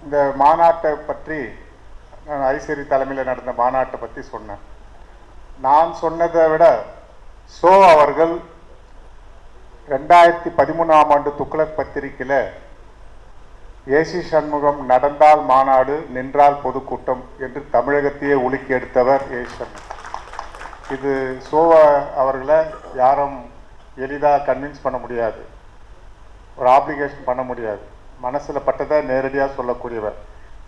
இந்த மாநாட்டை பற்றி நான் ஐசரி தலைமையில் நடந்த மாநாட்டை பற்றி சொன்னேன். நான் சொன்னதை விட அவர்கள் 2013ஆம் ஆண்டு துக்ளக் பத்திரிகையில் ஏசி சண்முகம் நடந்தால் மாநாடு, நின்றால் பொதுக்கூட்டம் என்று தமிழகத்தையே உலுக்கி எடுத்தவர் ஏசி சண்முகம். இது அவர்களை யாரும் எளிதாக கன்வின்ஸ் பண்ண முடியாது, ஒரு ஆப்ளிகேஷன் பண்ண முடியாது. மனசில் பட்டதை நேரடியாக சொல்லக்கூடியவர்.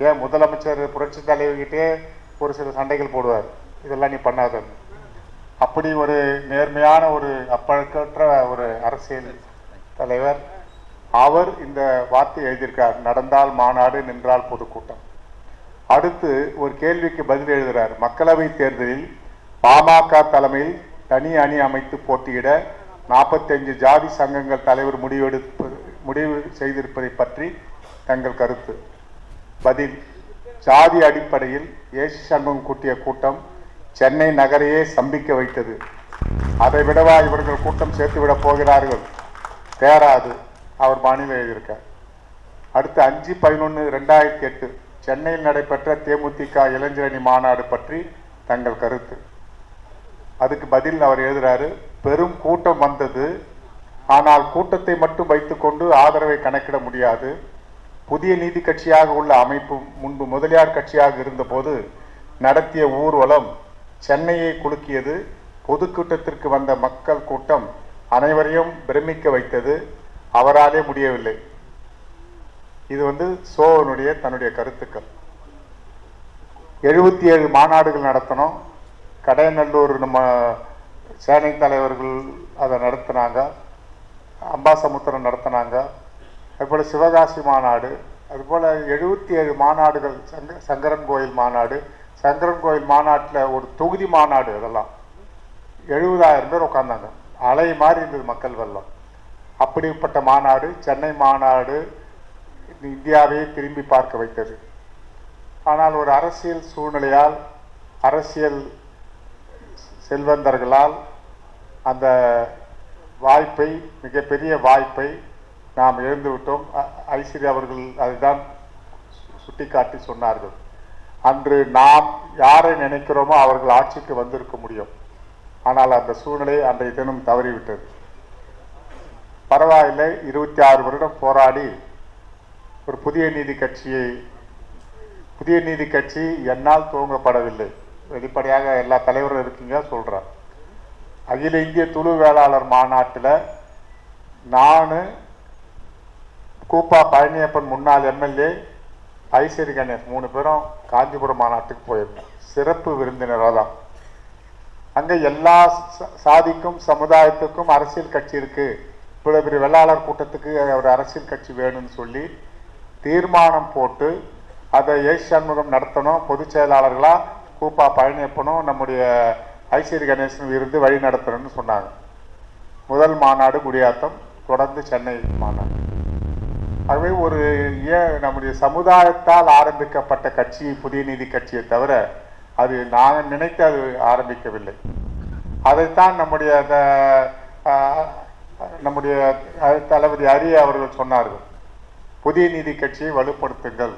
ஏன் முதலமைச்சர் புரட்சி தலைவர்கிட்டே ஒரு சில சண்டைகள் போடுவார், இதெல்லாம் நீ பண்ணாத. அப்படி ஒரு நேர்மையான ஒரு அப்பழக்கற்ற ஒரு அரசியல் தலைவர். அவர் இந்த வார்த்தை எழுதியிருக்கார், நடந்தால் மாநாடு, நின்றால் பொதுக்கூட்டம். அடுத்து ஒரு கேள்விக்கு பதில் எழுதுகிறார், மக்களவை தேர்தலில் பாமக தலைமையில் தனி அணி அமைத்து போட்டியிட 45 ஜாதி சங்கங்கள் தலைவர் முடிவு செய்திருப்பதை பற்றி தங்கள் கருத்து. பதில், ஜாதி அடிப்படையில் ஏசி சண்முகம் கூட்டிய கூட்டம் சென்னை நகரையே ஸ்தம்பிக்க வைத்தது. அதை விடவா இவர்கள் கூட்டம் சேர்த்துவிடப் போகிறார்கள்? தேராது. அவர் மாநில எழுதியிருக்கார். அடுத்து 5/11/2008 சென்னையில் நடைபெற்ற தேமுதிக இளைஞரணி மாநாடு பற்றி தங்கள் கருத்து. அதுக்கு பதில் அவர் எழுதுறாரு, பெரும் கூட்டம் வந்தது, ஆனால் கூட்டத்தை மட்டும் வைத்துக்கொண்டு ஆதரவை கணக்கிட முடியாது. புதிய நீதி கட்சியாக உள்ள அமைப்பு முன்பு முதலியார் கட்சியாக இருந்தபோது நடத்திய ஊர்வலம் சென்னையை குலுக்கியது. பொதுக்கூட்டத்திற்கு வந்த மக்கள் கூட்டம் அனைவரையும் பிரமிக்க வைத்தது. அவராலே முடியவில்லை. இது சோவனுடைய தன்னுடைய கருத்துக்கள். 77 மாநாடுகள் நடத்தணும். கடையநல்லூர் நம்ம சேனை தலைவர்கள் அதை நடத்தினாங்க, அம்பாசமுத்திரம் நடத்தினாங்க. அதுபோல் சிவகாசி மாநாடு, அதுபோல் 77 மாநாடுகள். சங்கரன் கோயில் மாநாடு, சங்கரன் கோயில் மாநாட்டில் ஒரு தொகுதி மாநாடு. அதெல்லாம் 70,000 பேர் உட்கார்ந்தாங்க. அலை மாதிரி இருந்தது மக்கள் வெள்ளம். அப்படிப்பட்ட மாநாடு, சென்னை மாநாடு இந்தியாவையே திரும்பி பார்க்க வைத்தது. ஆனால் ஒரு அரசியல் சூழ்நிலையால், அரசியல் செல்வந்தர்களால் அந்த வாய்ப்பை, மிகப்பெரிய வாய்ப்பை நாம் இழந்துவிட்டோம். ஐஸ்வர்யா அவர்கள் அதுதான் சுட்டிக்காட்டி சொன்னார்கள். அன்று நாம் யாரை நினைக்கிறோமோ அவர்கள் ஆட்சிக்கு வந்திருக்க முடியும். ஆனால் அந்த சூழ்நிலை அன்றைய தினம் தவறிவிட்டது. பரவாயில்லை, 26 வருடம் போராடி ஒரு புதிய நீதி கட்சி என்னால் துவங்கப்படவில்லை. வெளிப்படையாக எல்லா தலைவரும் இருக்கீங்க சொல்றார். அகில இந்திய துளு வேளாளர் மாநாட்டில் நான், கூப்பா பழனியப்பன் முன்னாள் எம்எல்ஏ, ஐசரி கணேஷ் 3 பேரும் காஞ்சிபுரம் மாநாட்டுக்கு போயிருந்தோம். சிறப்பு விருந்தினராக தான். அங்கே எல்லா சாதிக்கும் சமுதாயத்துக்கும் அரசியல் கட்சி இருக்கு, இவ்வளவு பெரிய வெள்ளாளர் கூட்டத்துக்கு ஒரு அரசியல் கட்சி வேணும்னு சொல்லி தீர்மானம் போட்டு அதை ஏசி சண்முகம் நடத்தணும், பொதுச் செயலாளர்களா கூப்பா பழனியப்பனும் நம்முடைய ஐசரி கணேசனும் இருந்து வழி நடத்தணும்னு சொன்னாங்க. முதல் மாநாடு குடியாத்தம், தொடர்ந்து சென்னை மாநாடு. ஆகவே நம்முடைய சமுதாயத்தால் ஆரம்பிக்கப்பட்ட கட்சி புதிய நீதி கட்சியை தவிர அது நாங்கள் நினைத்து அது ஆரம்பிக்கவில்லை. அதைத்தான் நம்முடைய தளபதி அரிய அவர்கள் சொன்னார்கள், புதிய நீதி கட்சியை வலுப்படுத்துங்கள்,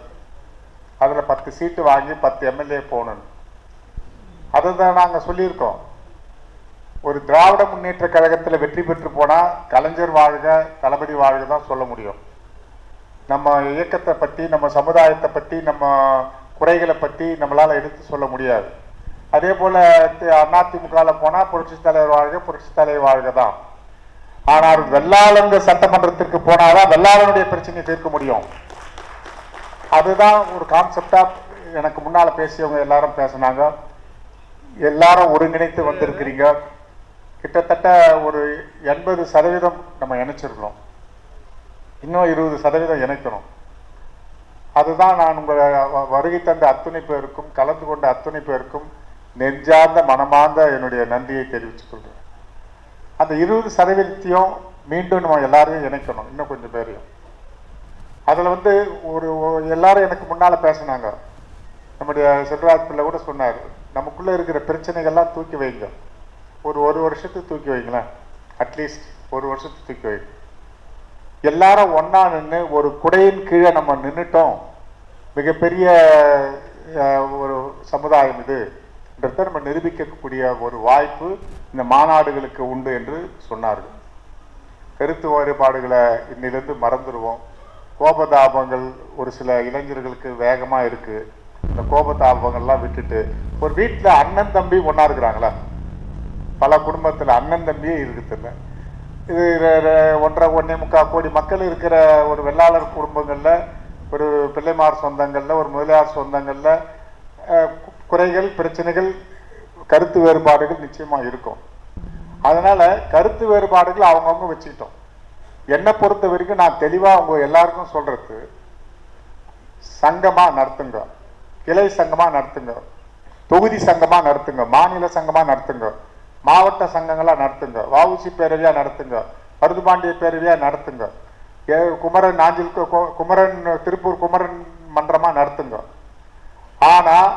அதில் 10 சீட்டு வாங்கி 10 எம்எல்ஏ போகணும். அதை தான் நாங்கள் சொல்லியிருக்கோம். ஒரு திராவிட முன்னேற்ற கழகத்தில் வெற்றி பெற்று போனால் கலைஞர் வாழ்க, தளபதி வாழ்க தான் சொல்ல முடியும். நம்ம இயக்கத்தை பற்றி, நம்ம சமுதாயத்தை பற்றி, நம்ம குறைகளை பற்றி நம்மளால் எடுத்து சொல்ல முடியாது. அதே போல் அதிமுகவில் போனால் புரட்சி தலைவர் வாழ்க, புரட்சி தலைவர் வாழ்க தான். ஆனால் வெள்ளாளங்க சட்டமன்றத்திற்கு போனாதான் வெள்ளாளனுடைய பிரச்சனையை தீர்க்க முடியும். அதுதான் ஒரு கான்செப்டா எனக்கு முன்னால பேசியவங்க எல்லாரும் பேசினாங்க. எல்லாரும் ஒருங்கிணைத்து வந்திருக்கிறீங்க. கிட்டத்தட்ட ஒரு 80% நம்ம இணைச்சிருக்கிறோம். இன்னும் 20% இணைக்கணும். அதுதான் நான் வருகை தந்த அத்துணை பேருக்கும், கலந்து கொண்ட அத்துணை பேருக்கும் நெஞ்சார்ந்த மனமார்ந்த என்னுடைய நன்றியை தெரிவித்துக் கொள்கிறேன். அந்த 20% மீண்டும் நம்ம எல்லாரையும் இணைக்கணும், இன்னும் கொஞ்சம் பேரையும். அதில் எல்லாரும் எனக்கு முன்னால் பேசினாங்க. நம்முடைய செல்வராஜ் பிள்ளை கூட சொன்னார், நமக்குள்ளே இருக்கிற பிரச்சனைகள்லாம் தூக்கி வைங்க, ஒரு வருஷத்துக்கு தூக்கி வைங்களேன், அட்லீஸ்ட் ஒரு வருஷத்துக்கு தூக்கி வைங்க. எல்லாரும் ஒன்றா நின்று ஒரு குடையின் கீழே நம்ம நின்றுட்டோம் மிகப்பெரிய ஒரு சமுதாயம் இது என்றதை நம்ம நிரூபிக்கக்கூடிய ஒரு வாய்ப்பு இந்த மாநாடுகளுக்கு உண்டு என்று சொன்னார்கள். கருத்து வேறுபாடுகளை இன்னிலிருந்து மறந்துடுவோம். கோபதாபங்கள் ஒரு சில இளைஞர்களுக்கு வேகமாக இருக்குது. இந்த கோபதாபங்கள்லாம் விட்டுட்டு ஒரு வீட்டில் அண்ணன் தம்பி ஒன்றா இருக்கிறாங்களா? பல குடும்பத்தில் அண்ணன் தம்பியே இருக்குதுல்ல. இது 1.25 கோடி மக்கள் இருக்கிற ஒரு வெள்ளாளர் குடும்பங்களில், ஒரு பிள்ளைமார் சொந்தங்களில், ஒரு முதலியார் சொந்தங்களில் குறைகள், பிரச்சனைகள், கருத்து வேறுபாடுகள் நிச்சயமாக இருக்கும். அதனால் கருத்து வேறுபாடுகள் அவங்கவுங்க வச்சுக்கிட்டோம். என்னை பொறுத்த வரைக்கும் நான் தெளிவாக அவங்க எல்லாருக்கும் சொல்கிறது, சங்கமாக நடத்துங்க, கிளை சங்கமாக நடத்துங்க, தொகுதி சங்கமாக நடத்துங்க, மாநில சங்கமாக நடத்துங்க, மாவட்ட சங்கங்களாக நடத்துங்க, வஉசி பேரவையாக நடத்துங்க, மருதுபாண்டிய பேரவையாக நடத்துங்க, குமரன் நாஞ்சில் குமரன் திருப்பூர் குமரன் மன்றமாக நடத்துங்க. ஆனால்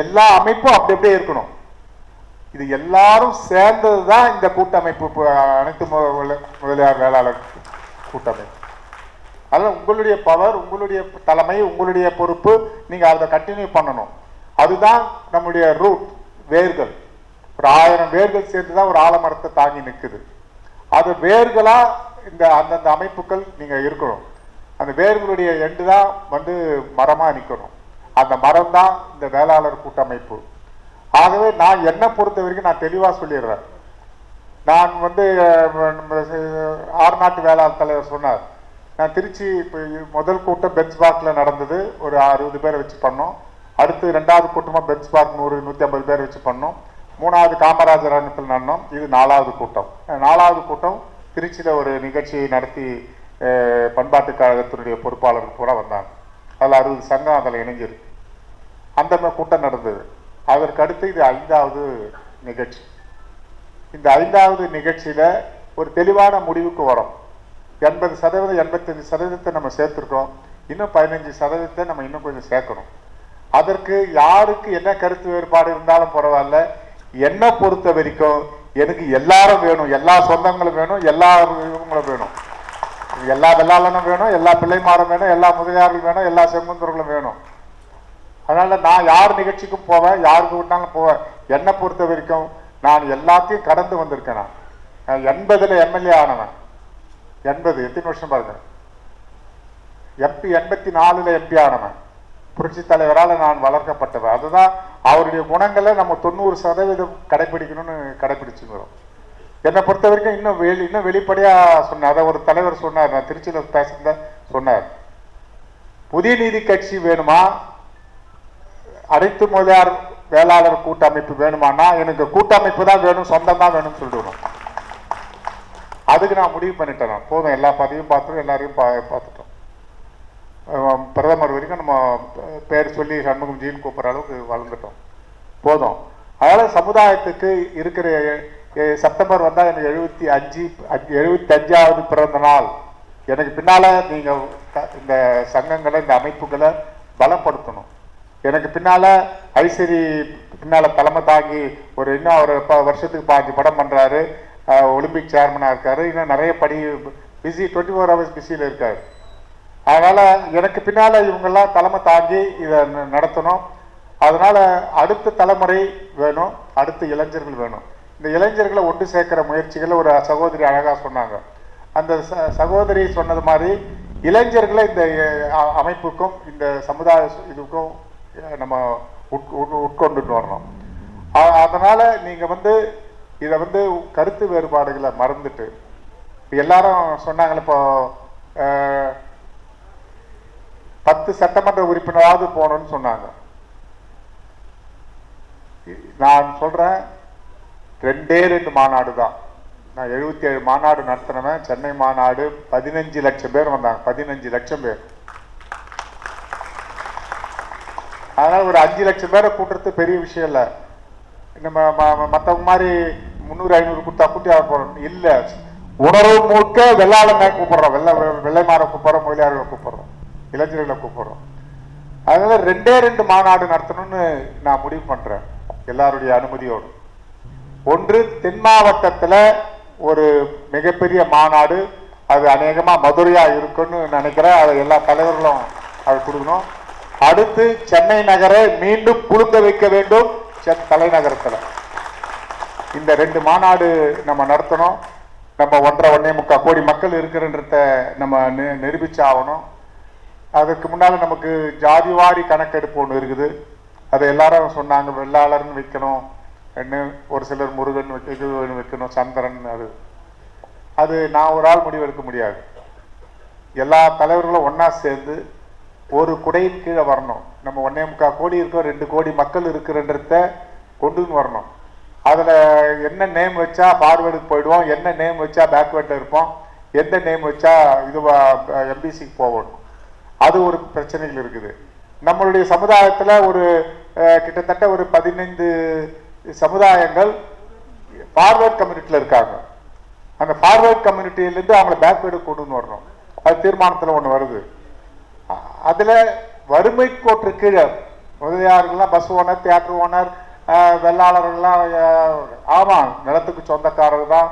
எல்லா அமைப்பும் அப்படி அப்படியே இருக்கணும். இது எல்லாரும் சேர்ந்தது தான் இந்த கூட்டமைப்பு, அனைத்து முதலியார் வேளாளர் கூட்டமைப்பு. அதில் உங்களுடைய பவர், உங்களுடைய தலைமை, உங்களுடைய பொறுப்பு, நீங்கள் அதை கண்டினியூ பண்ணணும். அதுதான் நம்முடைய ரூட், வேர்கள். ஒரு 1000 வேர்கள் சேர்ந்து தான் ஒரு ஆலமரத்தை தாங்கி நிற்குது. அது வேர்களாக இந்த அந்தந்த அமைப்புகள் நீங்கள் இருக்கணும். அந்த வேர்களுடைய எண்டு தான் மரமாக நிற்கணும். அந்த மரம் தான் இந்த வேளாளர் கூட்டமைப்பு. ஆகவே நான் என்னை பொறுத்த வரைக்கும் நான் தெளிவாக சொல்லிடுறேன். நான் ஆறுநாட்டு வேளாளர் தலைவர் சொன்னார், நான் திருச்சி இப்போ முதல் கூட்டம் பென்ச்மார்க்கில் நடந்தது, ஒரு 60 பேரை வச்சு பண்ணோம். அடுத்து 2வது கூட்டமாக பென்ச்மார்க் 100-150 பேர் வச்சு பண்ணோம். 3வது காமராஜர் அரங்கத்தில் நடந்தோம். இது 4வது கூட்டம். 4வது கூட்டம் திருச்சியில் ஒரு நிகழ்ச்சியை நடத்தி பண்பாட்டு கழகத்தினுடைய பொறுப்பாளர்கள் கூட வந்தாங்க. அதில் 60 சங்கம் அதில் இணைஞ்சிருக்கு. அந்த கூட்டம் நடந்தது. அதற்கு அடுத்து இது 5வது நிகழ்ச்சி. இந்த 5வது நிகழ்ச்சியில் ஒரு தெளிவான முடிவுக்கு வரும். 80%, 85% நம்ம சேர்த்துருக்கோம். இன்னும் 15% நம்ம இன்னும் கொஞ்சம் சேர்க்கணும். அதற்கு யாருக்கு என்ன கருத்து வேறுபாடு இருந்தாலும் பரவாயில்ல, என்னை பொறுத்த வரைக்கும் எனக்கு எல்லாரும் வேணும், எல்லா சொந்தங்களும் வேணும், எல்லா இவங்களும் வேணும், எல்லா வெள்ளாளனும் வேணும், எல்லா பிள்ளைமாரும் வேணும், எல்லா முதலியார்களும் வேணும், எல்லா செங்குந்தர்களும் வேணும். அதனால நான் யார் நிகழ்ச்சிக்கும் போவேன், யாருக்கு விட்டாலும் போவேன். என்னை பொறுத்த வரைக்கும் நான் எல்லாத்தையும் கடந்து வந்திருக்கேன். நான் 80ல் எம்எல்ஏ ஆனவன். 80 எத்தனை வருஷம் பாருங்க. எம்பி 84ல் எம்பி ஆனவன். புரட்சி தலைவரால் நான் வளர்க்கப்பட்டவன். அதுதான் அவருடைய குணங்களை நம்ம 90% கடைபிடிக்கணும்னு கடைபிடிச்சுக்கிறோம். என்னை பொறுத்த வரைக்கும் இன்னும் வெளிப்படையாக சொன்னேன். அதை ஒரு தலைவர் சொன்னார், நான் திருச்சியில் பேசுகிறத சொன்னார். புதிய நீதி கட்சி வேணுமா, அனைத்து முதலியார் வேளாளர் கூட்டமைப்பு வேணுமானா எனக்கு கூட்டமைப்பு தான் வேணும், சொந்தம் தான் வேணும்னு சொல்லிடுவோம். அதுக்கு நான் முடிவு பண்ணிட்டேன். நான் போதும், எல்லா பதவியும் பார்த்துட்டோம், எல்லாரையும் பார்த்துட்டோம். பிரதமர் வரைக்கும் நம்ம பேர் சொல்லி சண்முகம் ஜீன் கூப்பிட்ற அளவுக்கு வளர்ந்துட்டோம், போதும். அதனால் சமுதாயத்துக்கு இருக்கிற செப்டம்பர் வந்தால் எனக்கு 75வது பிறந்த நாள். எனக்கு பின்னால் நீங்கள் இந்த சங்கங்களை, இந்த அமைப்புகளை பலப்படுத்தணும். எனக்கு பின்னால் ஐஸ்வரி பின்னால் தலைமை தாங்கி இன்னும் ஒரு வருஷத்துக்கு 5 படம் பண்ணுறாரு, ஒலிம்பிக் சேர்மனாக இருக்கார், இன்னும் நிறைய பிஸி 24 ஹவர்ஸ் பிஸியில் இருக்கார். அதனால் எனக்கு பின்னால் இவங்கெல்லாம் தலைமை தாங்கி இதை நடத்தணும். அதனால் அடுத்த தலைமுறை வேணும், அடுத்த இளைஞர்கள் வேணும். இந்த இளைஞர்களை ஒன்று சேர்க்கிற முயற்சிகளை ஒரு சகோதரி அழகாக சொன்னாங்க. அந்த சகோதரி சொன்னது மாதிரி இளைஞர்களை இந்த அமைப்புக்கும் இந்த சமுதாய இதுக்கும் நம்ம உட்கொண்டுட்டு வரணும். அதனால் நீங்கள் இதை கருத்து வேறுபாடுகளை மறந்துட்டு, எல்லாரும் சொன்னாங்களே இப்போ 10 சட்டமன்ற உறுப்பினராவது போகணும்னு சொன்னாங்க. நான் சொல்கிறேன், 2 மாநாடு தான். நான் 77 மாநாடு நடத்தினவன். சென்னை மாநாடு 15 லட்சம் பேர் வந்தாங்க, 15 லட்சம் பேர். அதனால் ஒரு 5 லட்சம் பேரை கூட்டுறது பெரிய விஷயம் இல்லை. நம்ம மற்றவங்க மாதிரி 300-500 கொடுத்தா கூட்டியாக போகிறோம் இல்லை. உணர்வு முழுக்க வெள்ளாளனை கூப்பிட்றோம், வெள்ளைமாரை கூப்பிட்றோம், மொழியாளர்களை கூப்பிட்றோம், இளைஞர்களை கூப்பிட்றோம். அதனால் 2 மாநாடு நடத்தணும்னு நான் முடிவு பண்ணுறேன், எல்லாருடைய அனுமதியோடு. ஒன்று தென் மாவட்டத்தில் ஒரு மிகப்பெரிய மாநாடு, அது அநேகமாக மதுரையாக இருக்குன்னு நினைக்கிறேன். அதை எல்லா தலைவர்களும் அது கொடுக்கணும். அடுத்து சென்னை நகரை மீண்டும் புழுங்க வைக்க வேண்டும். தலைநகரத்தில் இந்த 2 மாநாடு நம்ம நடத்தணும். நம்ம 1.5 கோடி மக்கள் இருக்கிறன்றத நம்ம நிரூபிச்சாகணும். அதுக்கு முன்னால் நமக்கு ஜாதிவாரி கணக்கெடுப்பு ஒன்று இருக்குது. அதை எல்லாரும் சொன்னாங்க, வெள்ளாளர்னு வைக்கணும், ஒரு சிலர் முருகன் வைக்கணும், சந்திரன். அது நான் ஒரு ஆள் முடிவெடுக்க முடியாது. எல்லா தலைவர்களும் ஒன்றா சேர்ந்து ஒரு குடையின் கீழே வரணும். நம்ம 1.25 கோடி இருக்கோம், 2 கோடி மக்கள் இருக்கிறன்றத கொண்டுன்னு வரணும். அதில் என்ன நேம் வச்சா ஃபார்வேர்டுக்கு போயிடுவோம், என்ன நேம் வச்சா பேக்வேர்டில் இருப்போம், எந்த நேம் வச்சா எம்பிசிக்கு போகணும். அது ஒரு பிரச்சனைகள் இருக்குது. நம்மளுடைய சமுதாயத்தில் ஒரு கிட்டத்தட்ட ஒரு 15 சமுதாயங்கள் ஃபார்வேர்ட் கம்யூனிட்டியில் இருக்காங்க. அந்த ஃபார்வேர்ட் கம்யூனிட்டியிலேருந்து அவங்கள பேக்வேர்டு கொண்டு வரணும். அது தீர்மானத்தில் ஒன்று வருது. அதில் வறுமை கோட்டு கீழே முதலியார்கள்லாம் பஸ் ஓனர், தியேட்டர் ஓனர், வெள்ளாளர்கள்லாம் ஆமாம் நிலத்துக்கு சொந்தக்காரர்கள் தான்,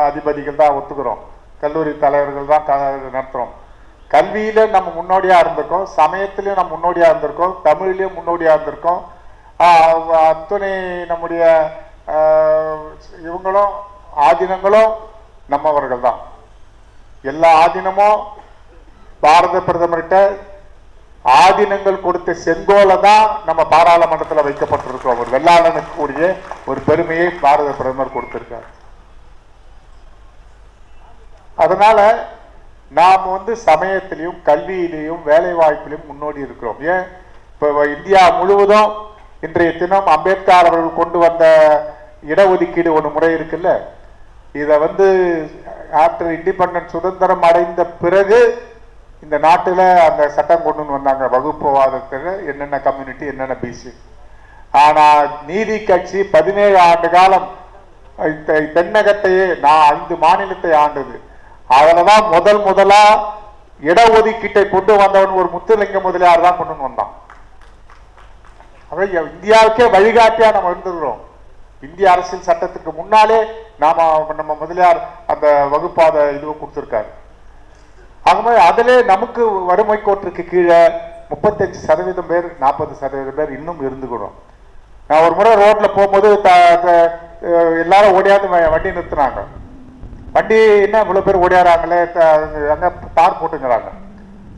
அதிபதிகள் தான் ஒத்துக்கிறோம், கல்லூரி தலைவர்கள் தான் நடத்துகிறோம். கல்வியில் நம்ம முன்னோடியாக இருந்திருக்கோம், சமயத்திலையும் நம்ம முன்னோடியாக இருந்திருக்கோம், தமிழ்லையும் முன்னோடியாக இருந்திருக்கோம். அத்துணை நம்முடைய இவங்களும் ஆதீனங்களும் நம்மவர்கள் தான். எல்லா ஆதீனமும் பாரத பிரதமர்கிட்ட ஆதீனங்கள் கொடுத்த செங்கோலை தான் நம்ம பாராளுமன்றத்தில் வைக்கப்பட்டிருக்கோம். ஒரு வெள்ளாளனுக்கு கூடிய ஒரு பெருமையை பாரத பிரதமர் கொடுத்திருக்கார். அதனால நாம் சமயத்திலையும் கல்வியிலையும் வேலை வாய்ப்பிலையும் முன்னோடி இருக்கிறோம். ஏன் இப்போ இந்தியா முழுவதும் இன்றைய தினம் அம்பேத்கர் அவர்கள் கொண்டு வந்த இடஒதுக்கீடு ஒன்று முறை இருக்குல்ல, இதை ஆஃப்டர் இண்டிபெண்டன்ஸ் சுதந்திரம் அடைந்த பிறகு இந்த நாட்டில் அந்த சட்டம் கொண்டு வந்தாங்க. வகுப்புவாதத்தில் என்னென்ன கம்யூனிட்டி, என்னென்ன பிசி. ஆனால் நீதி கட்சி 17 ஆண்டு காலம் தென்னகத்தையே 5 மாநிலத்தை ஆண்டது. அதில் தான் முதலா இடஒதுக்கீட்டை கொண்டு வந்தவன் ஒரு முத்துலிங்க முதலியார் தான் கொண்டு வந்தான். அவை இந்தியாவுக்கே வழிகாட்டியா நம்ம இருந்துக்கிறோம். இந்திய அரசியல் சட்டத்துக்கு முன்னாலே நம்ம முதலியார் அந்த வகுப்பாத இதுவை கொடுத்திருக்காரு. ஆகவே அதிலே நமக்கு வறுமை கோட்டுக்கு கீழே 35% பேர், 40% பேர் இன்னும் இருந்துக்கிறோம். நான் ஒரு முறை ரோட்ல போகும்போது எல்லாரும் ஓடியாந்து வண்டி நிறுத்தினாங்க. வண்டி என்ன இவ்வளவு பேர் ஓடியாராங்களே, அங்க தார் போட்டுங்கிறாங்க.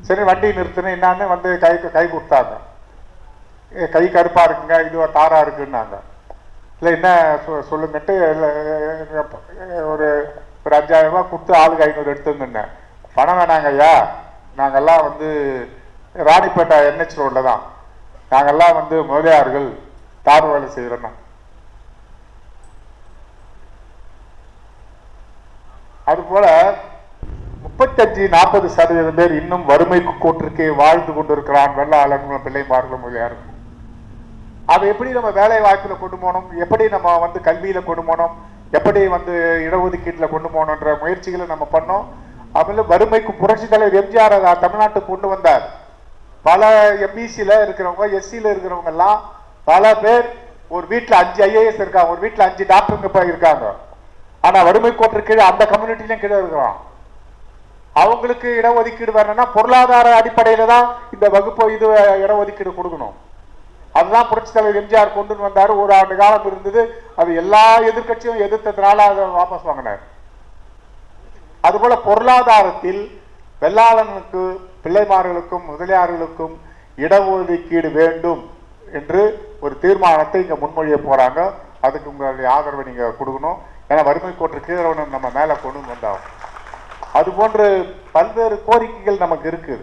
சரி வண்டி நிறுத்தினேன், என்னான்னு கை கொடுத்தாங்க. கை கருப்பா இருக்குங்க, இது தாரா இருக்குன்னாங்க. இல்லை என்ன சொல்லுங்கட்டு ஒரு 5000 ரூபாய் கொடுத்து ஆளுக்கு 500 எடுத்துங்கன்னு. பணம் வேணாங்க ஐயா, நாங்கெல்லாம் ராணிப்பேட்டை NH ரோட்ல தான், நாங்கெல்லாம் முதலியார்கள் தார் வேலை செய்கிறோன்னா. அதுபோல 35-40% பேர் இன்னும் வறுமை கோட்டிற்கே வாழ்ந்து கொண்டிருக்கிறான். வெள்ளாளர்களும் பிள்ளைமார்களும் முதலியாரும். அதை எப்படி நம்ம வேலை வாய்ப்புல கொண்டு போகணும், எப்படி நம்ம கல்வியில கொண்டு போகணும், எப்படி இடஒதுக்கீட்டுல கொண்டு போகணுன்ற முயற்சிகளை நம்ம பண்ணோம். அதுல வறுமைக்கு புரட்சி தலைவர் எம்ஜிஆர் தமிழ்நாட்டுக்கு கொண்டு வந்தார். பல எம்பிசில இருக்கிறவங்க, எஸ்சியில இருக்கிறவங்க எல்லாம் பல பேர் ஒரு வீட்டுல 5 IAS இருக்காங்க, ஒரு வீட்டுல 5 டாக்டருங்க இருக்காங்க. ஆனா வறுமை கோட்டு கீழே அந்த கம்யூனிட்டிலையும் கீழே இருக்கிறோம். அவங்களுக்கு இடஒதுக்கீடு வரணும்னா பொருளாதார அடிப்படையில தான் இந்த வகுப்பு இது இடஒதுக்கீடு கொடுக்கணும். அதுதான் புரட்சி தலைவர் எம்ஜிஆர் கொண்டு வந்தாரு. 1 ஆண்டு காலம் இருந்தது. அது எல்லா எதிர்கட்சியும் எதிர்த்ததுனால அதை வாபஸ் வாங்கினார். அதுபோல பொருளாதாரத்தில் வெள்ளாளனுக்கு, பிள்ளைமார்களுக்கும், முதலியார்களுக்கும் இடஒதுக்கீடு வேண்டும் என்று ஒரு தீர்மானத்தை இங்க முன்மொழிய போறாங்க. அதுக்கு உங்களுடைய ஆதரவை நீங்க கொடுக்கணும். ஏன்னா வறுமை கோட்டு கீழே நம்ம மேல கொண்டு வந்தாகும். அது போன்று பல்வேறு கோரிக்கைகள் நமக்கு இருக்கு.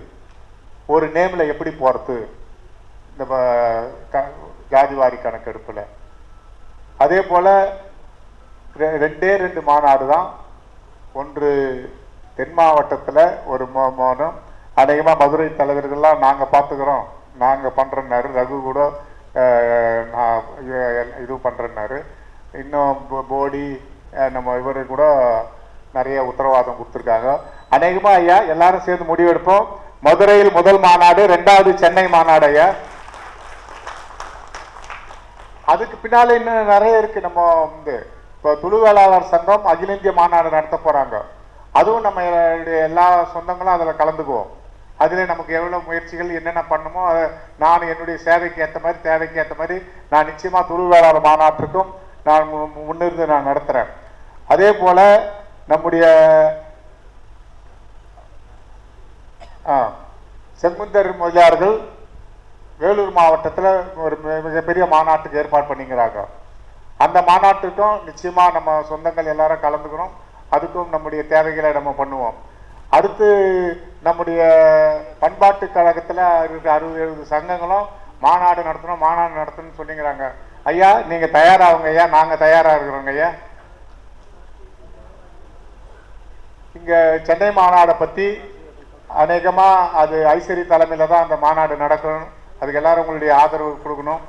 ஒரு நேம்ல எப்படி போறது, இந்த ஜாதிவாரி கணக்கெடுப்புல. அதே போல 2 மாநாடு தான். ஒன்று தென் மாவட்டத்தில் ஒரு மோனம், அநேகமாக மதுரை தலைவர்கள்லாம் நாங்கள் பார்த்துக்கிறோம், நாங்கள் பண்ணுறேன்னாரு. ரகு கூட இது பண்ணுறேன்னாரு. இன்னும் போடி நம்ம இவரு கூட நிறைய உத்தரவாதம் கொடுத்துருக்காங்க. அநேகமாக ஐயா எல்லாரும் சேர்ந்து முடிவெடுப்போம். மதுரையில் முதல் மாநாடு, 2வது சென்னை மாநாடு ஐயா. அதுக்கு பின்னால இன்னும் நிறைய இருக்கு. நம்ம இப்போ துளுவேளாளர் சங்கம் அகில இந்திய மாநாடு நடத்த போறாங்க. அதுவும் நம்ம எல்லா சொந்தங்களும் அதில் கலந்துக்குவோம். அதில் நமக்கு எவ்வளோ முயற்சிகள் என்னென்ன பண்ணுமோ அதை நான் என்னுடைய சேவைக்கு ஏற்ற மாதிரி தேவைக்கு ஏற்ற மாதிரி நான் நிச்சயமாக தொழில் மாநாட்டிற்கும் நான் முன்னிருந்து நான் நடத்துகிறேன். அதே போல் நம்முடைய செங்குந்தர் முதலியார்கள் வேலூர் மாவட்டத்தில் ஒரு மிகப்பெரிய மாநாட்டுக்கு ஏற்பாடு பண்ணிக்கிறாங்க. அந்த மாநாட்டுக்கும் நிச்சயமாக நம்ம சொந்தங்கள் எல்லாரும் கலந்துக்கணும். அதுக்கும் நம்முடைய தேவைகளை நம்ம பண்ணுவோம். அடுத்து நம்முடைய பண்பாட்டு கழகத்தில் இருக்க 60-70 சங்கங்களும் மாநாடு நடத்தணும்னு சொல்லிங்கிறாங்க. ஐயா நீங்கள் தயாராகுங்க ஐயா, நாங்கள் தயாராக இருக்கிறோங்க ஐயா. இங்கே சென்னை மாநாடை பற்றி அநேகமாக அது ஐசரி தலைமையில் தான் அந்த மாநாடு நடக்கணும். அதுக்கு எல்லாரும் உங்களுடைய ஆதரவு கொடுக்கணும்.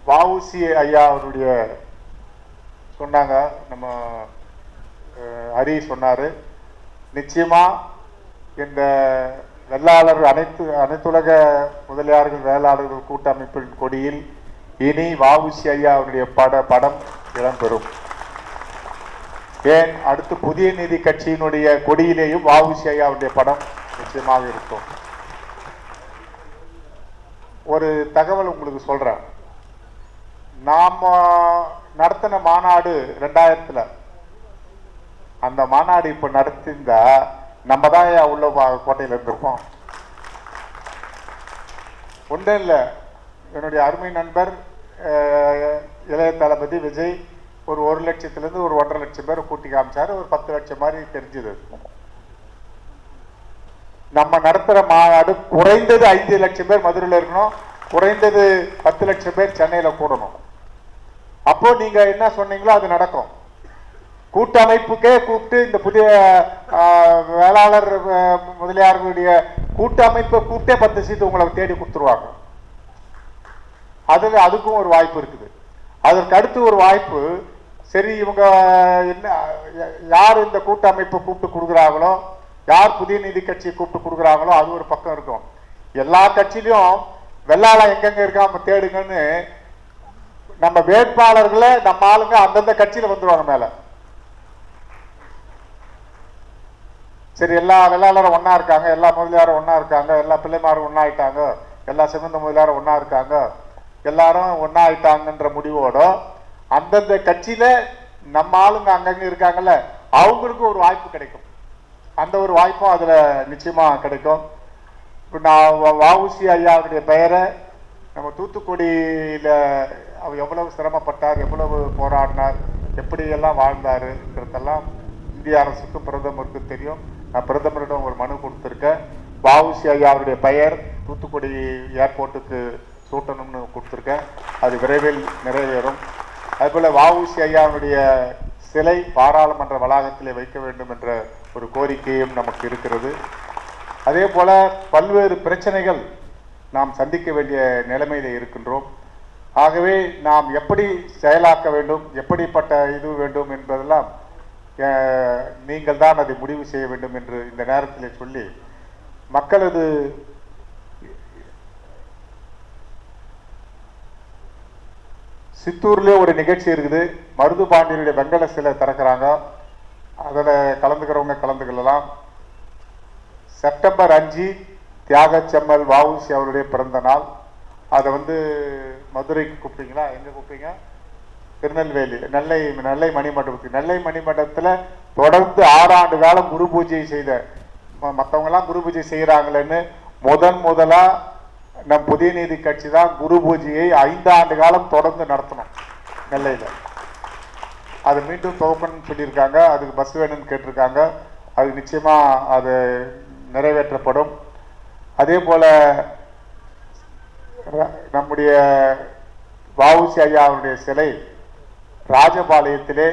வஉசி ஐயா அவருடைய சொன்னாங்க, நம்ம ஹரி சொன்னார், நிச்சயமாக இந்த வெள்ளாளர் அனைத்துலக முதலியார்கள் வேளாளர்கள் கூட்டமைப்பின் கொடியில் இனி வஉசி ஐயா அவருடைய படம் இடம்பெறும். ஏன் அடுத்து புதிய நீதி கட்சியினுடைய கொடியிலேயும் வஉசி ஐயா அவருடைய படம் நிச்சயமாக இருக்கும். ஒரு தகவல் உங்களுக்கு சொல்றேன். நாம் நடத்தின மாநாடு 2000 அந்த மாநாடு இப்ப நடத்திருந்தா நம்ம தான் உள்ள கோட்டையில் இருந்திருப்போம். ஒன்றும் இல்லை, என்னுடைய அருமை நண்பர் இளைய தளபதி விஜய் ஒரு 1 லட்சத்திலிருந்து ஒரு 1.5 லட்சம் பேர் கூட்டி காமிச்சாரு. ஒரு 10 லட்சம் மாதிரி தெரிஞ்சது. நம்ம நடத்துற மாநாடு குறைந்தது 5 லட்சம் பேர் மதுரையில் இருக்கணும், குறைந்தது 10 லட்சம் பேர் சென்னையில் கூடணும். அப்போ நீங்க என்ன சொன்னீங்களோ அது நடக்கும். கூட்டமைப்புக்கே கூப்பிட்டு இந்த புதிய வேளாளர் முதலியார்களுடைய கூட்டமைப்பை கூப்பிட்டே 10 சீட்டு உங்களை தேடி கொடுத்துருவாங்க. அதுக்கும் ஒரு வாய்ப்பு இருக்குது. அதற்கு அடுத்து ஒரு வாய்ப்பு, சரி இவங்க என்ன யார் இந்த கூட்டமைப்பை கூப்பிட்டு கொடுக்குறாங்களோ, யார் புதிய நீதி கட்சியை கூப்பிட்டு கொடுக்குறாங்களோ அது ஒரு பக்கம் இருக்கும். எல்லா கட்சியிலையும் வெள்ளாளம் எங்கெங்க இருக்கா தேடுங்கன்னு நம்ம வேட்பாளர்களை நம்ம ஆளுங்க அந்தந்த கட்சியில வந்துருவாங்க மேல. சரி எல்லா வெள்ளாளரும் ஒன்னா இருக்காங்க, எல்லா முதலியாரும் ஒன்னா இருக்காங்க, எல்லா பிள்ளைமாரும் ஒன்னா ஆயிட்டாங்க, எல்லா சிவந்த முதலியாரும் ஒன்னா இருக்காங்க, எல்லாரும் ஒன்னா ஆயிட்டாங்கன்ற முடிவோட அந்தந்த கட்சியில நம்ம ஆளுங்க அங்கங்க இருக்காங்கல்ல அவங்களுக்கு ஒரு வாய்ப்பு கிடைக்கும். அந்த ஒரு வாய்ப்பும் அதுல நிச்சயமா கிடைக்கும். நான் வஉசி ஐயாவுடைய பெயரை நம்ம தூத்துக்குடியில அவர் எவ்வளவு சிரமப்பட்டார், எவ்வளவு போராடினார், எப்படியெல்லாம் வாழ்ந்தாருங்கிறதெல்லாம் இந்திய அரசுக்கும் பிரதமருக்கும் தெரியும். நான் பிரதமரிடம் ஒரு மனு கொடுத்துருக்கேன். வஉசி ஐயாவுடைய பெயர் தூத்துக்குடி ஏர்போர்ட்டுக்கு சூட்டணும்னு கொடுத்துருக்கேன். அது விரைவில் நிறைவேறும். அதுபோல் வஉசி ஐயாவுடைய சிலை பாராளுமன்ற வளாகத்திலே வைக்க வேண்டும் என்ற ஒரு கோரிக்கையும் நமக்கு இருக்கிறது. அதே போல பல்வேறு பிரச்சனைகள் நாம் சந்திக்க வேண்டிய நிலைமையில இருக்கின்றோம். ஆகவே நாம் எப்படி செயலாக்க வேண்டும், எப்படிப்பட்ட இது வேண்டும் என்பதெல்லாம் நீங்கள் தான் அதை முடிவு செய்ய வேண்டும் என்று இந்த நேரத்தில் சொல்லி, மக்களது சித்தூர்ல ஒரு நிகழ்ச்சி இருக்குது. மருது பாண்டியனுடைய வெங்கல சிலை திறக்கிறாங்க. அதில் கலந்துக்கிறவங்க கலந்துக்கலாம். செப்டம்பர் 5 தியாகச்செம்மல் வஉசி அவருடைய பிறந்த நாள். அதை மதுரைக்கு கூப்பிட்டீங்களா? எங்க கூப்பிட்டீங்க? திருநெல்வேலி நெல்லை மணிமண்டபத்துக்கு. நெல்லை மணிமண்டபத்தில் தொடர்ந்து 6 ஆண்டு காலம் குரு பூஜை செய்த, மற்றவங்கெல்லாம் குரு பூஜை செய்கிறாங்களேன்னு முதலா நம் புதிய நீதி கட்சி தான் குரு பூஜையை 5 ஆண்டு காலம் தொடர்ந்து நடத்தணும் நெல்லையில். அது மீண்டும் துவக்கணும்னு சொல்லியிருக்காங்க. அதுக்கு பஸ் வேணும்னு கேட்டிருக்காங்க. அது நிச்சயமா அது நிறைவேற்றப்படும். அதே போல நம்முடைய வஉசி ஐயாவுடைய சிலை ராஜபாளையத்திலே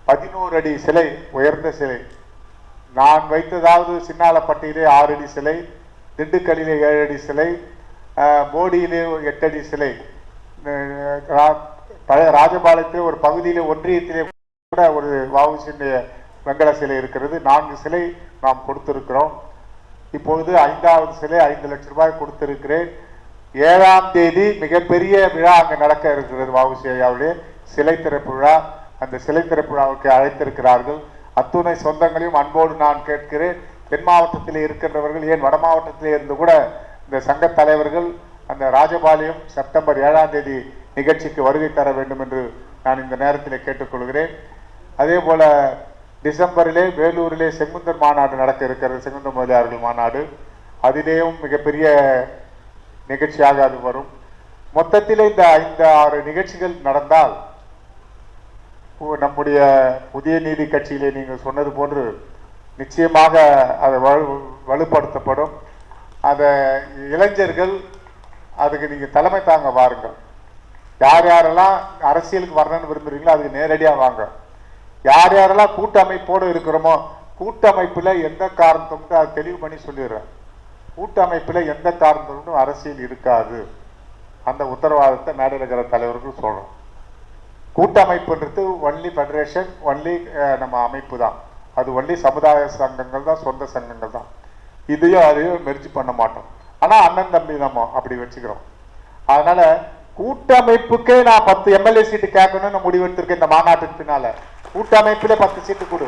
11 அடி சிலை, உயர்ந்த சிலை. நான் வைத்ததாவது சின்னாலப்பட்டியிலே 6 அடி சிலை, திண்டுக்கல்லிலே 7 அடி சிலை, போடியிலே 8 அடி சிலை, பழைய ராஜபாளையத்திலே ஒரு பகுதியிலே ஒன்றியத்திலே கூட ஒரு வஉசியுடைய வெங்கல சிலை இருக்கிறது. 4 சிலை நாம் கொடுத்திருக்கிறோம். இப்பொழுது 5வது சிலை 5 லட்சம் ரூபாய் கொடுத்திருக்கிறேன். 7ஆம் தேதி மிகப்பெரிய விழா அங்கே நடக்க இருக்கிறது. வஉசி ஐயாவுடைய சிலை திறப்பு விழா. அந்த சிலை திறப்பு விழாவுக்கு அழைத்திருக்கிறார்கள். அத்துணை சொந்தங்களையும் அன்போடு நான் கேட்கிறேன். தென் மாவட்டத்தில் இருக்கின்றவர்கள், ஏன் வட மாவட்டத்திலே இருந்து கூட இந்த சங்க தலைவர்கள் அந்த ராஜபாளையம் செப்டம்பர் 7ஆம் தேதி நிகழ்ச்சிக்கு வருகை தர வேண்டும் என்று நான் இந்த நேரத்தில் கேட்டுக்கொள்கிறேன். அதே போல டிசம்பரிலே வேலூரிலே செங்குந்தர் மாநாடு நடக்க இருக்கிறது, செங்குந்தர் முதலியார்கள் மாநாடு. அதிலேயும் மிகப்பெரிய நிகழ்ச்சியாக அது வரும். மொத்தத்தில் இந்த 5-6 நிகழ்ச்சிகள் நடந்தால் நம்முடைய புதிய நீதி கட்சியிலே நீங்கள் சொன்னது போன்று நிச்சயமாக அதை வலுப்படுத்தப்படும். அதை இளைஞர்கள் அதுக்கு நீங்கள் தலைமை தாங்க வாருங்கள். யார் யாரெல்லாம் அரசியலுக்கு வரணும்னு விரும்புகிறீங்களோ அதுக்கு நேரடியாக வாங்க. யார் யாரெல்லாம் கூட்டமைப்போடு இருக்கிறோமோ கூட்டமைப்பில் எந்த காரணத்துக்கும் அதை தெளிவு பண்ணி சொல்லிடுறேன். கூட்டமைப்பில் எந்த காரணத்துக்கும் அரசியல் இருக்காது. அந்த உத்தரவாதத்தை மேடையில் இருக்கிற தலைவர்கள் சொல்கிறோம். கூட்டமைப்புன்றது ஒன்லி ஃபெடரேஷன், ஒன்லி நம்ம அமைப்பு தான். அது ஒன்லி சமுதாய சங்கங்கள் தான், சொந்த சங்கங்கள் தான். அதையும் மெர்ஜ் பண்ண மாட்டோம். ஆனால் அண்ணன் தம்பி நம்ம அப்படி வச்சுக்கிறோம். அதனால கூட்டமைப்புக்கே நான் 10 எம்எல்ஏ சீட்டு கேட்கணும்னு முடிவெடுத்திருக்கேன். இந்த மாநாட்டுக்கு பின்னால கூட்டமைப்பிலே 10 சீட்டு கொடு.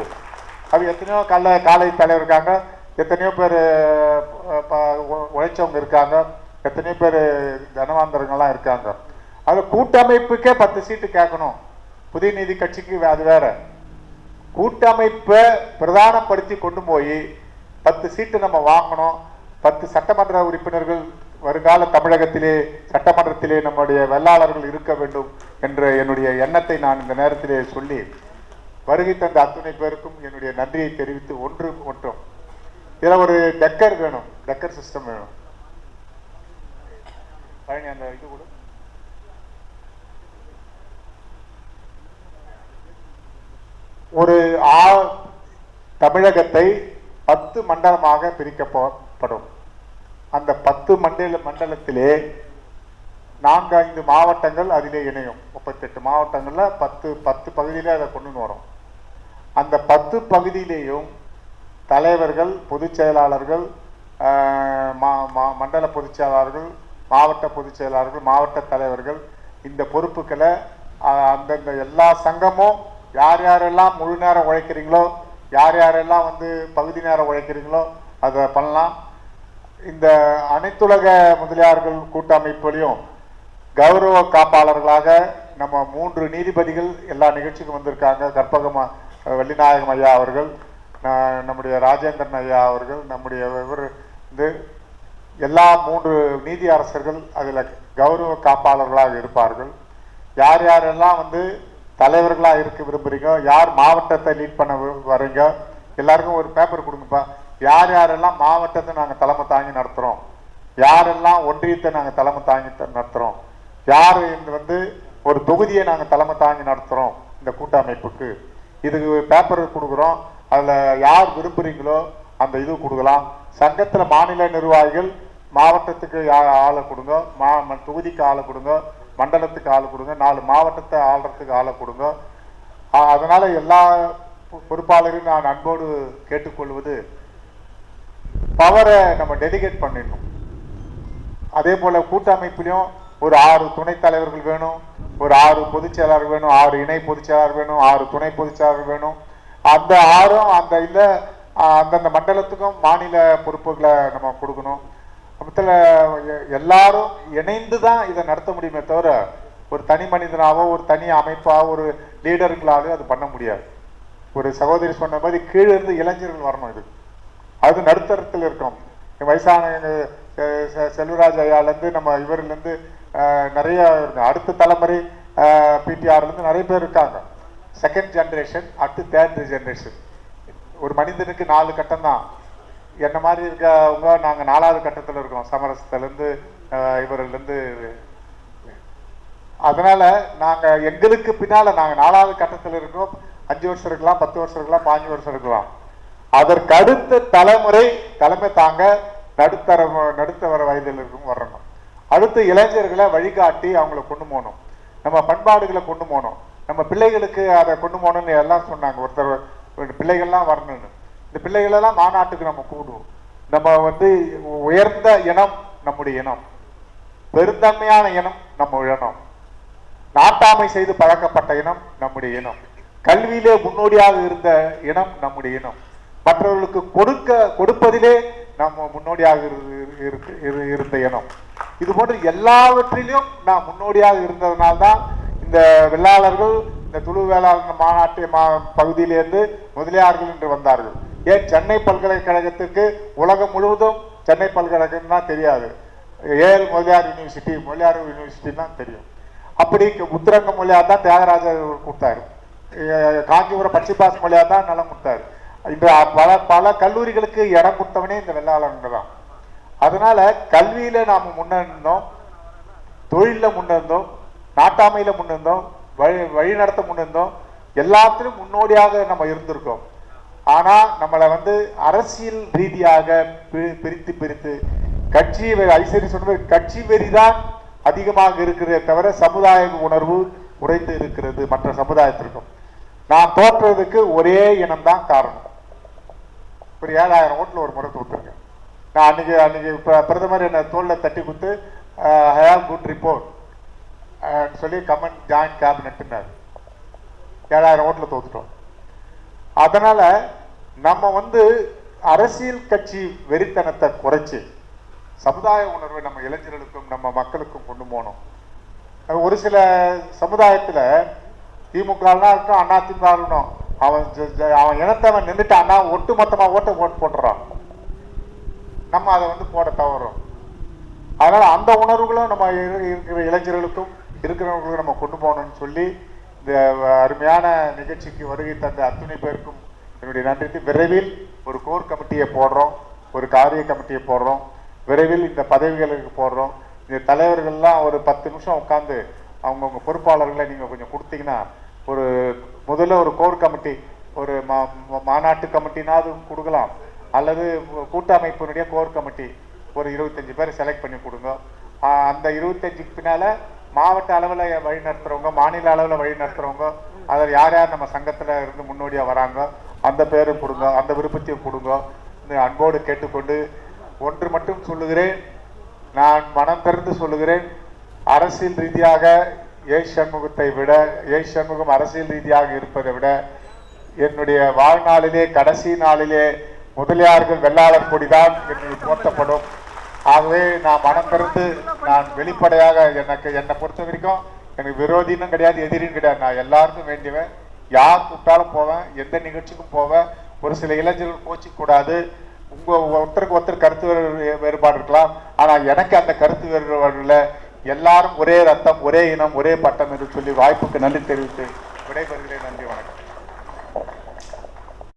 அது எத்தனையோ காலை தலைவர் இருக்காங்க, எத்தனையோ பேர் உழைச்சவங்க இருக்காங்க, எத்தனையோ பேர் தனவாந்தரங்கள்லாம் இருக்காங்க. அது கூட்டமைப்புக்கே 10 சீட்டு கேட்கணும். புதிய நீதி கட்சிக்கு அது வேற. கூட்டமைப்பை பிரதானப்படுத்தி கொண்டு போய் 10 சீட்டு நம்ம வாங்கணும். 10 சட்டமன்ற உறுப்பினர்கள் வருங்கால தமிழகத்திலே சட்டமன்றத்திலே நம்முடைய வெள்ளாளர்கள் இருக்க வேண்டும் என்ற என்னுடைய எண்ணத்தை நான் இந்த நேரத்திலே சொல்லி வருகை தந்த அத்துணை பேருக்கும் என்னுடைய நன்றியை தெரிவித்து ஒன்றும் இதில் ஒரு டெக்கர் வேணும், டெக்கர் சிஸ்டம் வேணும். பழனி அந்த இது கூட ஒரு தமிழகத்தை 10 மண்டலமாக பிரிக்கப்படும். அந்த 10 மண்டலத்திலே 4-5 மாவட்டங்கள் அதிலே இணையும். 38 மாவட்டங்கள்ல 10 பகுதியிலே அதை கொண்டு வரும். அந்த 10 பகுதியிலேயும் தலைவர்கள், பொதுச் செயலாளர்கள், மண்டல பொதுச் செயலாளர்கள், மாவட்ட பொதுச் செயலாளர்கள், மாவட்ட தலைவர்கள் இந்த பொறுப்புகளை அந்தந்த எல்லா சங்கமும் யார் யாரெல்லாம் முழு நேரம் உழைக்கிறீங்களோ, யார் யாரெல்லாம் பகுதி நேரம் உழைக்கிறீங்களோ அதை பண்ணலாம். இந்த அனைத்துலக முதலியார்கள் கூட்டமைப்புலையும் கௌரவ காப்பாளர்களாக நம்ம 3 நீதிபதிகள் எல்லா நிகழ்ச்சிக்கும் வந்திருக்காங்க. கற்பகம் வள்ளிநாயகம் ஐயா அவர்கள், நம்முடைய ராஜேந்திரன் ஐயா அவர்கள், நம்முடைய எல்லா 3 நீதி அரசர்கள் அதில் கௌரவ காப்பாளர்களாக இருப்பார்கள். யார் யாரெல்லாம் தலைவர்களாக இருக்க விரும்புகிறீங்க, யார் மாவட்டத்தை லீட் பண்ண வரீங்க, எல்லாருக்கும் ஒரு பேப்பர் கொடுங்கப்பா. யார் யாரெல்லாம் மாவட்டத்தை நாங்கள் தலைமை தாங்கி நடத்துகிறோம், யாரெல்லாம் ஒன்றியத்தை நாங்கள் தலைமை தாங்கி நடத்துகிறோம், யார் ஒரு தொகுதியை நாங்கள் தலைமை தாங்கி நடத்துகிறோம் இந்த கூட்டமைப்புக்கு, இதுக்கு பேப்பர் கொடுக்குறோம். அதில் யார் விரும்புகிறீங்களோ அந்த இது கொடுக்கலாம். சங்கத்தில் மாநில நிர்வாகிகள் மாவட்டத்துக்கு ஆளை கொடுங்க, தொகுதிக்கு ஆளை கொடுங்க, மண்டலத்துக்கு ஆளை கொடுங்க, 4 மாவட்டத்தை ஆள்றதுக்கு ஆளை கொடுங்க. அதனால எல்லா பொறுப்பாளரையும் நான் அன்போடு கேட்டுக்கொள்வது, பவரை நம்ம டெலிகேட் பண்ணிடணும். அதே போல கூட்டமைப்பிலையும் ஒரு 6 துணைத் தலைவர்கள் வேணும், ஒரு 6 பொதுச் செயலாளர்கள் வேணும், 6 இணை பொதுச் செயலாளர்கள் வேணும், 6 துணை பொதுச் செயலாளர்கள் வேணும். அந்த 6ம் அந்தந்த மண்டலத்துக்கும் மாநில பொறுப்புகளை நம்ம கொடுக்கணும். மொத்தத்தில் எல்லாரும் இணைந்து தான் இதை நடத்த முடியுமே தவிர ஒரு தனி மனிதனாவோ ஒரு தனி அமைப்பாவோ ஒரு லீடர்களாகவோ அது பண்ண முடியாது. ஒரு சகோதரி சொன்ன மாதிரி கீழே இருந்து இளைஞர்கள் வரணும். இது அது நடுத்தரத்தில் இருக்கும். வயசான செல்வராஜ் ஐயாலேருந்து நம்ம இவர்லேருந்து நிறைய அடுத்த தலைமுறை பிடிஆர்லேருந்து நிறைய பேர் இருக்காங்க. செகண்ட் ஜென்ரேஷன், அடுத்து தேர்ட் ஜென்ரேஷன். ஒரு மனிதனுக்கு 4 கட்டம் தான். என்ன மாதிரி இருக்கவங்க நாங்கள் 4வது கட்டத்தில் இருக்கோம், சமரசத்துலேருந்து இவர்லேருந்து. அதனால நாங்கள் எங்களுக்கு பின்னால் நாங்கள் 4வது கட்டத்தில் இருக்கோம். 5 வருஷம் இருக்கலாம், 10 வருஷம் இருக்கலாம், 5 வருஷம் இருக்கலாம். அதற்கு அடுத்த தலைமுறை தலைமை தாங்க நடுத்தர வயதில் இருக்கும் வரணும். அடுத்து இளைஞர்களை வழிகாட்டி அவங்கள கொண்டு போகணும், நம்ம பண்பாடுகளை கொண்டு போகணும், நம்ம பிள்ளைகளுக்கு அதை கொண்டு போகணும்னு எல்லாம் சொன்னாங்க. ஒருத்தர் பிள்ளைகள்லாம் வரணும்னு. இந்த பிள்ளைகளெல்லாம் மாநாட்டுக்கு நம்ம கூடுவோம். நம்ம உயர்ந்த இனம் நம்முடைய இனம், பெருந்தன்மையான இனம் நம்ம இனம். நாட்டாமை செய்து பழக்கப்பட்ட இனம் நம்முடைய இனம். கல்வியிலே முன்னோடியாக இருந்த இனம் நம்முடைய இனம். மற்றவர்களுக்கு கொடுப்பதிலே நம்ம முன்னோடியாக இருந்த இனம். இது போன்று எல்லாவற்றிலும் நாம் முன்னோடியாக இருந்ததனால்தான் இந்த வெள்ளாளர்கள் இந்த துளு வேளாளர் மாநாட்டு பகுதியிலிருந்து முதலியார்கள் என்று வந்தார்கள். ஏன் சென்னை பல்கலைக்கழகத்துக்கு உலகம் முழுவதும் சென்னை பல்கலைக்கழகம் தான் தெரியாது, ஏஎல் முதலியார் யூனிவர்சிட்டி தான் தெரியும். அப்படி உத்திரங்க மொழியார் தான் தியாகராஜர் கொடுத்தாரு, காஞ்சிபுரம் பச்சிபாஸ் மொழியார் தான் நலம் கொடுத்தாரு. இந்த பல கல்லூரிகளுக்கு இடம் கொடுத்தவனே இந்த வெள்ளாளர்கள் தான். அதனால கல்வியில நாம முன்னிருந்தோம், தொழில முன்னிருந்தோம், நாட்டாமையில முன்னிருந்தோம், வழி நடத்த முன்னிருந்தோம், எல்லாத்திலும் முன்னோடியாக நம்ம இருந்திருக்கோம். ஆனா நம்மளை அரசியல் ரீதியாக பிரித்து கட்சி ஐசரி சொன்ன கட்சி வெறிதான் அதிகமாக இருக்கிறதே தவிர சமுதாய உணர்வு குறைந்து இருக்கிறது. மற்ற சமுதாயத்திற்கும் நான் தோற்றதுக்கு ஒரே இனம் தான் காரணம். ஒரு 7000 ஓட்டுல ஒரு முறை தோற்றுருக்கேன். நான் அன்னைக்கு பிரதமர் என்ன தோல்ல தட்டி கொடுத்து ஐ ஹேவ் குட் ரிப்போர்ட் சொல்லி கமெண்ட் ஜாயிண்ட் கேபினெட் 7000 ஓட்டுல தோத்துட்டோம். அதனால நம்ம அரசியல் கட்சி வெறித்தனத்தை குறைச்சு சமுதாய உணர்வை நம்ம இளைஞர்களுக்கும் நம்ம மக்களுக்கும் கொண்டு போகணும். ஒரு சில சமுதாயத்துல திமுக இருக்கும், அண்ணா திமுக இருக்கணும், அவன் இனத்தவன் நின்றுட்டான்னா ஒட்டு மொத்தமா ஓட்டு போட்டுறான். நம்ம அதை போட தவறோம். அதனால அந்த உணர்வுகளும் நம்ம இருக்கிற இளைஞர்களுக்கும் இருக்கிறவங்களுக்கும் நம்ம கொண்டு போகணும்னு சொல்லி இந்த அருமையான நிகழ்ச்சிக்கு வருகை தந்த அத்துணை பேருக்கும் என்னுடைய நன்றி. விரைவில் ஒரு கோர் கமிட்டியை போடுறோம், ஒரு காரிய கமிட்டியை போடுறோம், விரைவில் இந்த பதவிகளுக்கு போடுறோம். இந்த தலைவர்கள்லாம் ஒரு 10 நிமிஷம் உட்காந்து அவங்கவுங்க பொறுப்பாளர்களை நீங்கள் கொஞ்சம் கொடுத்தீங்கன்னா முதல்ல ஒரு கோர் கமிட்டி, ஒரு மாநாட்டு கமிட்டினாவது கொடுக்கலாம், அல்லது கூட்டமைப்பினுடைய கோர் கமிட்டி ஒரு 25 பேர் செலக்ட் பண்ணி கொடுங்க. அந்த 25க்கு பின்னால மாவட்ட அளவில் வழி நடத்துறவங்க, மாநில அளவில் வழி நடத்துறவங்க, அதில் யார் யார் நம்ம சங்கத்தில் இருந்து முன்னோடியாக வராங்க அந்த பேரும் கொடுங்க, அந்த விருப்பத்தையும் கொடுங்க. அன்போடு கேட்டுக்கொண்டு ஒன்று மட்டும் சொல்லுகிறேன், நான் மனம் திறந்து சொல்லுகிறேன், அரசியல் ரீதியாக சண்முகத்தை விட சண்முகம் அரசியல் ரீதியாக இருப்பதை விட என்னுடைய வாழ்நாளிலே கடைசி நாளிலே முதலியார்கள் வெள்ளாளர் கொடிதான் என்னை போற்றப்படும். ஆகவே நான் மனம் திறந்து நான் வெளிப்படையாக என்னை பொறுத்த வரைக்கும் எனக்கு விரோதினும் கிடையாது, எதிரியும் கிடையாது. நான் எல்லாருக்கும் வேண்டியவன், யார் கூப்பிட்டாலும் போவேன், எந்த நிகழ்ச்சிக்கும் போவேன். ஒரு சில இளைஞர்கள் கோச்சிக்க கூடாது, ஒருத்தருக்கு ஒருத்தர் கருத்து வேறுபாடு இருக்கலாம், ஆனா எனக்கு அந்த கருத்து வேறுபாடுல எல்லாரும் ஒரே ரத்தம், ஒரே இனம், ஒரே பட்டம் என்று சொல்லி வாய்ப்புக்கு நன்றி தெரிவித்து விடைபெறுகிறேன். நன்றி, வணக்கம்.